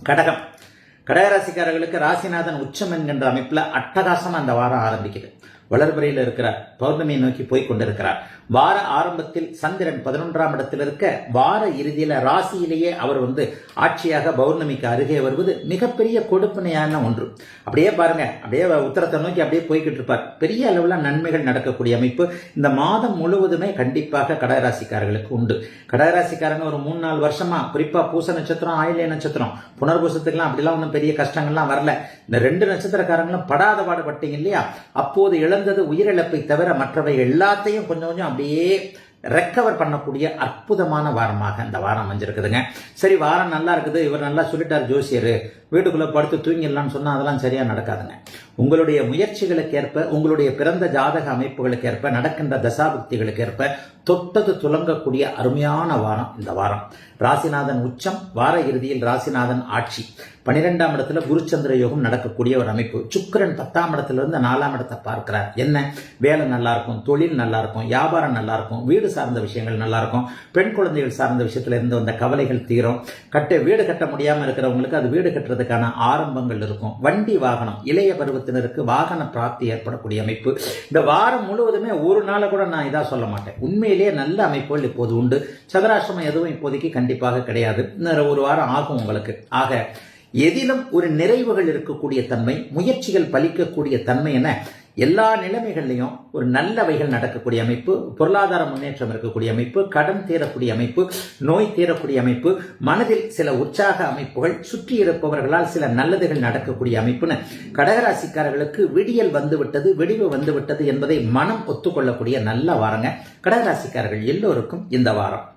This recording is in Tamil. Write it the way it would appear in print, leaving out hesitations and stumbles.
கடகம். கடகராசிக்காரர்களுக்கு ராசிநாதன் உச்சம் என்கின்ற அமைப்புல அட்டகாசமா அந்த வாரம் ஆரம்பிக்குது. வளர்பிறையில் இருக்கிறார், பௌர்ணமியை நோக்கி போய் கொண்டிருக்கிறார். வார ஆரம்பத்தில் சந்திரன் 11ஆம் இடத்தில் இருக்க, வார இறுதியில ராசியிலேயே அவர் ஆட்சியாக பௌர்ணமிக்கு அருகே வருவது மிகப்பெரிய கொடுப்பினையான ஒன்று. அப்படியே பாருங்க, அப்படியே உத்தரத்தை நோக்கி அப்படியே போய்கிட்டு இருப்பார். பெரிய அளவுல நன்மைகள் நடக்கக்கூடிய அமைப்பு இந்த மாதம் முழுவதுமே கண்டிப்பாக கடகராசிக்காரர்களுக்கு உண்டு. கடகராசிக்காரங்க ஒரு 3-4 வருஷமா, குறிப்பா பூச நட்சத்திரம், ஆயில்ய நட்சத்திரம், புனர்பூசத்துக்கெல்லாம் அப்படிலாம் ஒன்றும் பெரிய கஷ்டங்கள்லாம் வரல. இந்த 2 நட்சத்திரக்காரங்களும் படாத பாடுபட்டீங்க இல்லையா? அப்போது இழந்தது உயிரிழப்பை தவிர மற்றவை எல்லாத்தையும் கொஞ்சம் கொஞ்சம் அப்படியே ரெக்கவர் பண்ணக்கூடிய அற்புதமான வாரமாக இந்த வாரம் அமைஞ்சிருக்குதுங்க. சரி, வாரம் நல்லா இருக்குது, இவர் நல்லா சொல்லிட்டார் ஜோசியர், வீட்டுக்குள்ள படுத்து தூங்கிடலாம்னு சொன்னா அதெல்லாம் சரியா நடக்காதுங்க. உங்களுடைய முயற்சிகளுக்கு ஏற்ப, உங்களுடைய பிறந்த ஜாதக அமைப்புகளுக்கு ஏற்ப, நடக்கின்ற தசாபுக்திகளுக்கு ஏற்ப தொட்டது துலங்கக்கூடிய அருமையான வாரம் இந்த வாரம். ராசிநாதன் உச்சம், வார இறுதியில் ராசிநாதன் ஆட்சி, 12ஆம் இடத்துல குருச்சந்திர யோகம் நடக்கக்கூடிய ஒரு அமைப்பு. சுக்கிரன் 10ஆம் இடத்துல இருந்து 4ஆம் இடத்தை பார்க்கிறார். என்ன வேலை நல்லா இருக்கும், தொழில் நல்லா இருக்கும், வியாபாரம் நல்லா இருக்கும், வீடு சார்ந்த விஷயங்கள் நல்லா இருக்கும், பெண் குழந்தைகள் சார்ந்த விஷயத்துல இருந்து வந்த கவலைகள் தீரும். வீடு கட்ட முடியாம இருக்கிறவங்களுக்கு அது வீடு கட்டுறதுக்கான ஆரம்பங்கள் இருக்கும். வண்டி வாகனம், இளைய பருவத்தினருக்கு வாகன பிராப்தி ஏற்படக்கூடிய அமைப்பு. இந்த வாரம் முழுவதுமே ஒரு நாளை கூட நான் இதா சொல்ல மாட்டேன், உண்மையிலேயே நல்ல அமைப்புகள் இப்போது உண்டு. சந்திராஷ்டமம் எதுவும் இப்போதைக்கு கண்டிப்பாக கிடையாது. இன்னொரு ஒரு வாரம் ஆகும் உங்களுக்கு. ஆக எதிலும் ஒரு நிறைவுகள் இருக்கக்கூடிய தன்மை, முயற்சிகள் பலிக்கக்கூடிய தன்மை என எல்லா நிலைமைகள்லையும் ஒரு நல்லவைகள் நடக்கக்கூடிய அமைப்பு, பொருளாதார முன்னேற்றம் இருக்கக்கூடிய அமைப்பு, கடன் தீரக்கூடிய அமைப்பு, நோய் தீரக்கூடிய அமைப்பு, மனதில் சில உற்சாக அமைப்புகள், சுற்றி இருப்பவர்களால் சில நல்லதுகள் நடக்கக்கூடிய அமைப்புன்னு கடகராசிக்காரர்களுக்கு விடியல் வந்துவிட்டது, விடிவு வந்துவிட்டது என்பதை மனம் ஒத்துக்கொள்ளக்கூடிய நல்ல வாரங்க கடகராசிக்காரர்கள் எல்லோருக்கும் இந்த வாரம்.